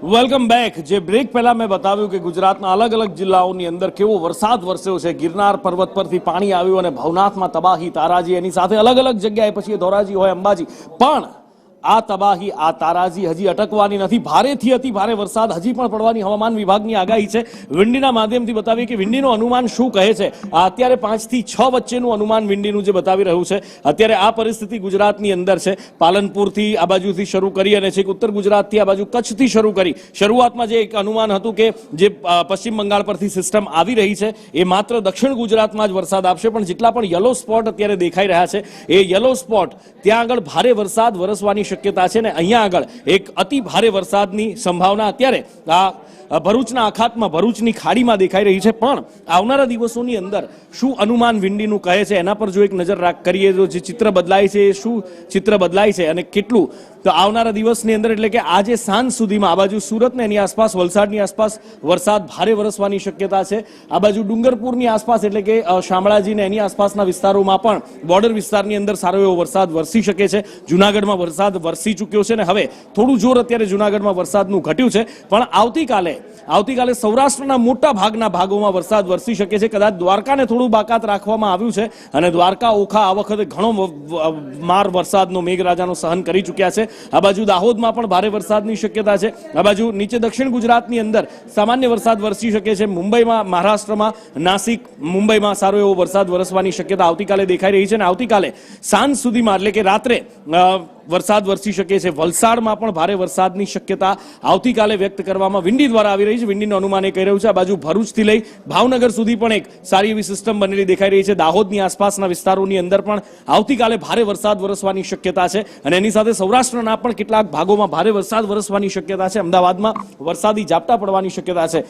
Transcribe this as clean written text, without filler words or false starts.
Welcome back. જે break પહેલા મેં બતાવ્યું કે ગુજરાતના અલગ અલગ જિલ્લાઓની અંદર કેવો વરસાદ વરસ્યો છે। ગિરનાર પર્વત પરથી પાણી આવ્યું અને ભવનાથમાં તબાહી તારાજી, એની સાથે અલગ અલગ જગ્યાએ પછી ધોરાજી હોય અંબાજી, પણ આ તબાહી આ તારાજી હજી અટકવાની નથી। ભારેથી અતિ ભારે વરસાદ હજી પણ પડવાની હવામાન વિભાગની આગાહી છે। વિંડીના માધ્યમથી બતાવીએ કે વિંડીનું અનુમાન શું કહે છે। અત્યારે 5 થી 6 વચ્ચેનું અનુમાન વિંડીનું જે બતાવી રહ્યું છે। અત્યારે આ પરિસ્થિતિ ગુજરાતની અંદર છે। પાલનપુરથી આ બાજુથી શરૂ કરી અને છેક ઉત્તર ગુજરાતથી આ બાજુ કચ્છથી શરૂ કરી શરૂઆતમાં જે એક અનુમાન હતું કે જે પશ્ચિમ બંગાળ પરથી સિસ્ટમ આવી રહી છે એ માત્ર દક્ષિણ ગુજરાતમાં જ વરસાદ આપશે, પણ જેટલા પણ યલો સ્પોટ અત્યારે દેખાઈ રહ્યા છે એ યલો સ્પોટ ત્યાં આગળ ભારે વરસાદ વરસવાની શક્યતા છે ને અહીંયા આગળ એક અતિ ભારે વરસાદની સંભાવના અત્યારે આ ભરૂચના અખાતમાં ભરૂચની ખાડીમાં દેખાઈ રહી છે। પણ આવનારા દિવસોની અંદર શું અનુમાન વિંડીનું કહે છે એના પર જો એક નજર કરીએ તો જે ચિત્ર બદલાય છે એ શું ચિત્ર બદલાય છે અને કેટલું, તો આવનારા દિવસની અંદર એટલે કે આજે સાંજ સુધીમાં આ બાજુ સુરત ને એની આસપાસ, વલસાડની આસપાસ વરસાદ ભારે વરસવાની શક્યતા છે। આ બાજુ ડુંગરપુરની આસપાસ એટલે કે શામળાજી ને એની આસપાસના વિસ્તારોમાં પણ બોર્ડર વિસ્તારની અંદર સારો એવો વરસાદ વરસી શકે છે। જૂનાગઢમાં વરસાદ વરસી ચૂક્યો છે ને હવે થોડું જોર અત્યારે જૂનાગઢમાં વરસાદનું ઘટ્યું છે, પણ આવતીકાલે સૌરાષ્ટ્રના મોટા ભાગના ભાગોમાં વરસાદ વરસી શકે છે। કદાચ દ્વારકાને થોડું બાકાત રાખવામાં આવ્યું છે અને દ્વારકા ઓખા આ વખતે ઘણો માર વરસાદનો મેઘરાજાનો સહન કરી ચૂક્યા છે। આ બાજુ દાહોદમાં પણ ભારે વરસાદની શક્યતા છે। આ બાજુ નીચે દક્ષિણ ગુજરાતની અંદર સામાન્ય વરસાદ વરસી શકે છે। મુંબઈમાં, મહારાષ્ટ્રમાં, નાસિક, મુંબઈમાં સારો એવો વરસાદ વરસવાની શક્યતા આવતીકાલે દેખાઈ રહી છે અને આવતીકાલે સાંજ સુધીમાં એટલે કે રાત્રે વરસાદ વરસી શકે છે। વલસાડમાં પણ ભારે વરસાદની શક્યતા આવતીકાલે વ્યક્ત કરવામાં વિંડી દ્વારા આવી રહી છે। વિંડીનું અનુમાન એ કહી રહ્યું છે આ બાજુ ભરૂચથી લઈ ભાવનગર સુધી પણ એક સારી એવી સિસ્ટમ બનેલી દેખાઈ રહી છે। દાહોદની આસપાસના વિસ્તારોની અંદર પણ આવતીકાલે ભારે વરસાદ વરસવાની શક્યતા છે અને એની સાથે સૌરાષ્ટ્રના પણ કેટલાક ભાગોમાં ભારે વરસાદ વરસવાની શક્યતા છે। અમદાવાદમાં વરસાદી ઝાપટા પડવાની શક્યતા છે।